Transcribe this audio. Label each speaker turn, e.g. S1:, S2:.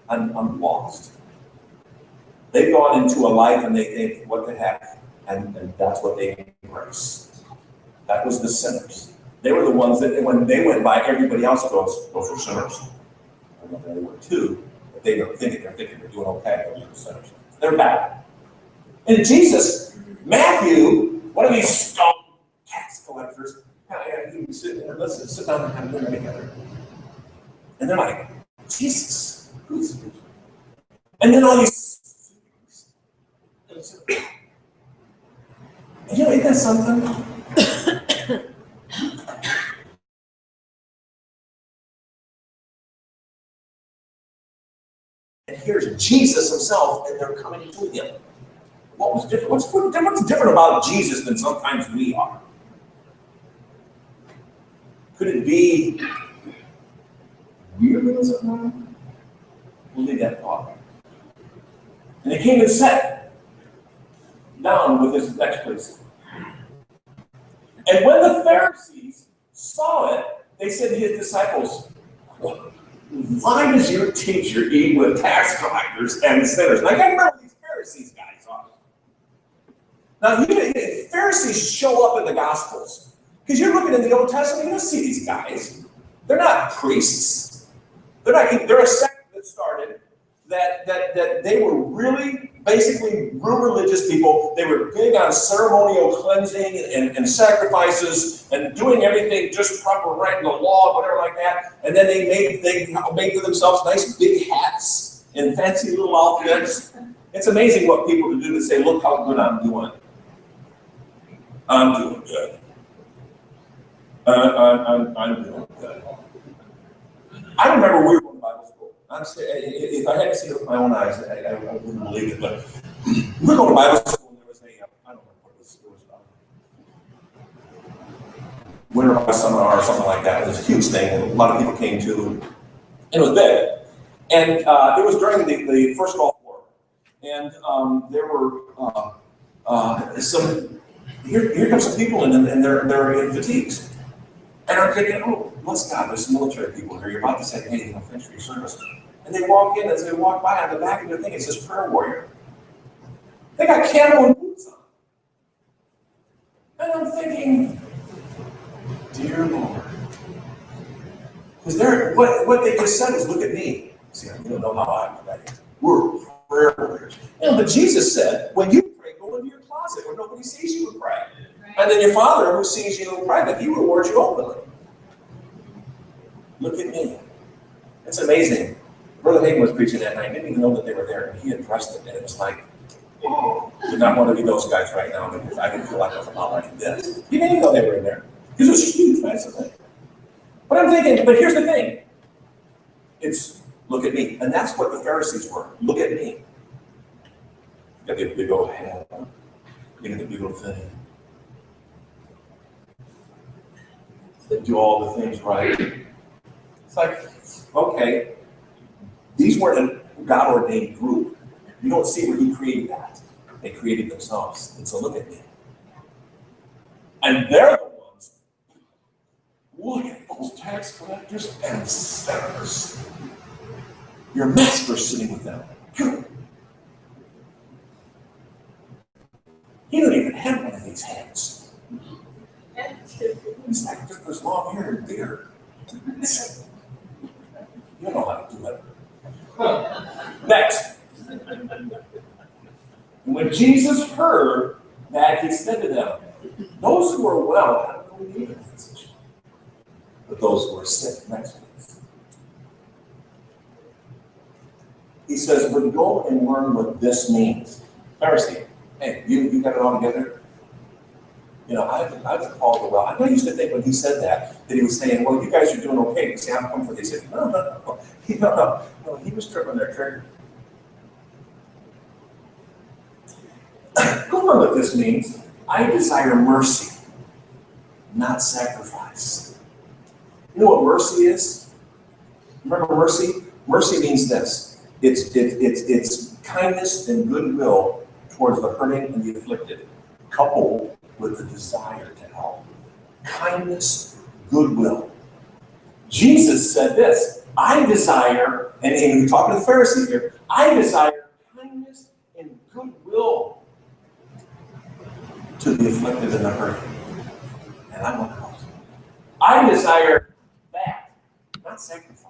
S1: I'm lost. They've gone into a life and they think, what the heck? And that's what they embrace. That was the sinners. They were the ones that, when they went by, everybody else goes, those are sinners. I know they were too, but they're thinking they're doing okay. Those are sinners. They're bad. And Jesus, Matthew, one of these stone tax collectors, he would sit there, listen, sit down and have dinner together. And they're like, Jesus, who's this? And then all these, you know, isn't that something? And here's Jesus himself, and they're coming to him. What was different? What's different about Jesus than sometimes we are? Could it be weirdness of mine? We'll leave that thought. And they came and sat down with this next place. And when the Pharisees saw it, they said to his disciples, why does your teacher eat with tax collectors and sinners? Now, I gotta remember these Pharisees guys are. Now, Pharisees show up in the Gospels. Because you're looking in the Old Testament, you don't see these guys. They're not priests. They're a sect that started that they were really basically real religious people. They were big on ceremonial cleansing and sacrifices and doing everything just proper, right in the law, whatever like that. And then they made for themselves nice big hats and fancy little outfits. It's amazing what people can do to say, look how good I'm doing. I'm doing good. I'm doing good. I remember we were going to Bible school. Honestly, if I had to see it with my own eyes, I wouldn't believe it. But we were going to Bible school, and there was I don't know what it was. It was winter seminar or something like that. It was a huge thing, and a lot of people came to, and it was big. And it was during the first Gulf War, and there were some. Here comes some people, and they're in fatigues, and I'm thinking, oh, bless God, there's some military people here. You're about to say, hey, thanks for your service. And they walk in, as they walk by, on the back of their thing, it says prayer warrior. They got camo and boots on. And I'm thinking, dear Lord. Because what they just said is, look at me. See, you don't know how I pray. We're prayer warriors. You know, but Jesus said, when you pray, go into your closet where nobody sees you and pray. And then your Father who sees you in private, he rewards you openly. Look at me. It's amazing. Brother Hagen was preaching that night. I didn't even know that they were there. And he addressed it. And it was like, oh, I did not want to be those guys right now because I didn't feel like I was about like this. He didn't even know they were in there. This was huge, massive thing. But I'm thinking, but here's the thing. It's, look at me. And that's what the Pharisees were. Look at me. You got the big old head. You got the big old thing. They do all the things right. It's like, okay, these weren't a God-ordained group. You don't see where he created that. They created themselves. And so look at me. And they're the ones, look at those tax collectors and sinners. Your master's sitting with them. Good. He don't even have one of these hands. It's like just this long hair and beard. You don't know how to do it. Next. When Jesus heard that, he said to them, those who are well have no need of a physician, but those who are sick. Next, please. He says, but go and learn what this means. Pharisee, hey, you got it all together? You know, I've called the well. I used to think when he said that he was saying, well, you guys are doing okay. See, I'm comfortable. He said, no. He was tripping their trigger. Go learn what this means. I desire mercy, not sacrifice. You know what mercy is? Remember mercy? Mercy means this. It's kindness and goodwill towards the hurting and the afflicted, coupled with the desire to help. Kindness, goodwill. Jesus said this, I desire, and we talk to the Pharisee here, I desire kindness and goodwill to the afflicted and the hurting. And I'm one of those. I desire that, not sacrifice.